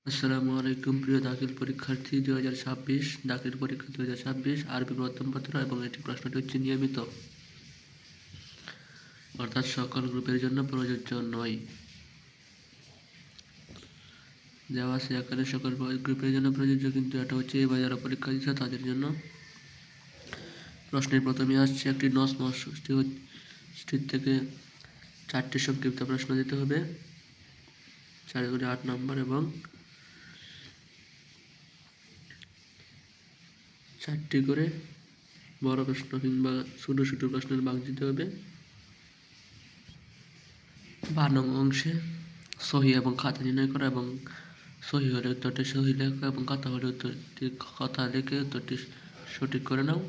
আসসালামু আলাইকুম প্রিয় দাখিল পরীক্ষার্থী 2026 দাখিল পরীক্ষা 2026 আরবি প্রথমপত্র এবং এটি প্রশ্নটি হচ্ছে নিয়মিত অর্থাৎ সকল গ্রুপের জন্য প্রযোজ্য নয়। দেওয়া আছে এখানে সকল গ্রুপের জন্য প্রযোজ্য, কিন্তু এটা হচ্ছে এবার যারা পরীক্ষা দিচ্ছে তাদের জন্য। প্রশ্নের প্রথমে আসছে একটি ষষ্ঠীর থেকে 4টি সংক্ষিপ্ত প্রশ্ন দিতে হবে, 4 করে 8 নম্বর, এবং 4টি করে বড় প্রশ্ন কিংবা ছোট ছোট প্রশ্নের ভাগ দিতে হবে। 12 নং অংশে সহি এবং খাতা নির্ণয় করা এবং সহি হলে উত্তরটি সহি লেখা এবং খাতা হলে উত্তরটি কথা লিখে উত্তরটি সঠিক করে নাও।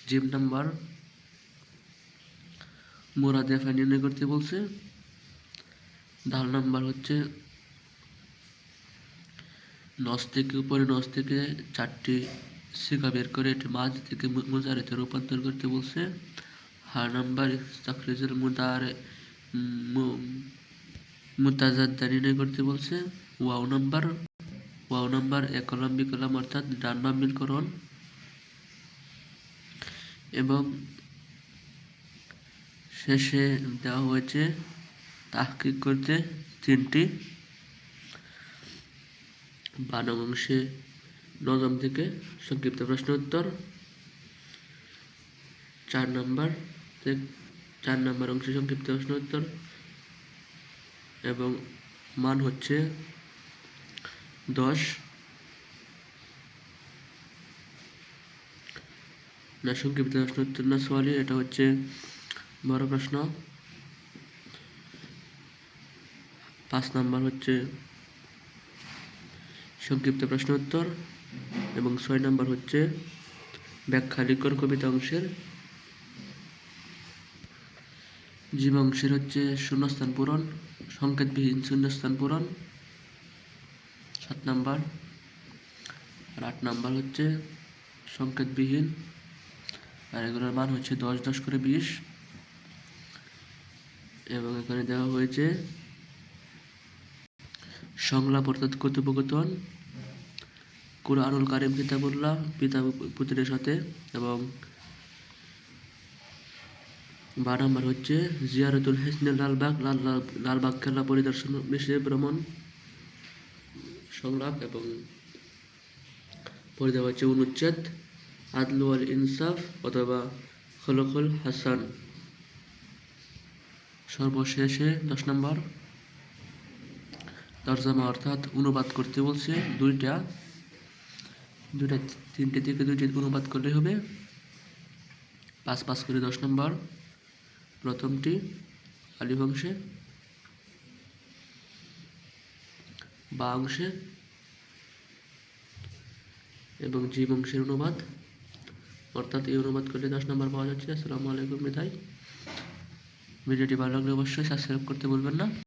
জিম নাম্বার মুরাদেফা নির্ণয় করতে বলছে। ডাল নাম্বার হচ্ছে নস থেকে উপরে 4টি শিখা বের করে এটি মাঝ থেকে মুজারিতে রূপান্তর করতে বলছে। হার নাম্বার তাখরিজুল মুতাজাদ্দা নির্ণয় করতে বলছে। ওয়াও নাম্বার এক কলাম বিকলাম অর্থাৎ ডান বাম মিলকরণ, এবং শেষে দেওয়া হয়েছে তাহকিক করতে 3টি। 12 অংশে নজম থেকে সংক্ষিপ্ত প্রশ্ন উত্তর 4 নম্বর অংশে সংক্ষিপ্ত প্রশ্ন উত্তর, এবং মান হচ্ছে 10 না সংক্ষিপ্ত প্রশ্ন উত্তর না সওয়ালি, এটা হচ্ছে বড় প্রশ্ন। 5 নম্বর হচ্ছে সংক্ষিপ্ত প্রশ্ন উত্তর, এবং 6 নম্বর হচ্ছে ব্যাখ্যা লিখন কবিতা অংশের। জীব অংশের হচ্ছে শূন্যস্থান পূরণ, সংকেতবিহীন শূন্যস্থান পূরণ 7 নম্বর, আর 8 নম্বর হচ্ছে সংকেতবিহীন, আর এগুলোর মান হচ্ছে 10 10 করে 20। এবং এখানে দেওয়া হয়েছে সংলাপ অর্থাৎ কথোপকথন কুরআনুল কারীম কিতাবুল্লাহ পিতা পুত্রের সাথে, এবং 12 নম্বর হচ্ছে জিয়ারতুল হিসনুল লালবাগ কেল্লা পরিদর্শন বিষয়ে ভ্রমণ সংলাপ, এবং পরে দেওয়া হচ্ছে অনুচ্ছেদ আদলু ওয়াল ইনসাফ অথবা খলকুল হাসান। সর্বশেষে 10 নম্বর তরজমা অর্থাৎ অনুবাদ করতে বলছে। 3টে থেকে 2টি অনুবাদ করলে হবে। 5 করে 10 নম্বর প্রথমটি আলিফ অংশে, বা অংশে, এবং জিম অংশের অনুবাদ, অর্থাৎ এই অনুবাদ করলে 10 নম্বর পাওয়া যাচ্ছে। আসসালামু আলাইকুম। বিদায়। ভিডিওটি ভালো লাগলে অবশ্যই সাবস্ক্রাইব করতে ভুলবেন না।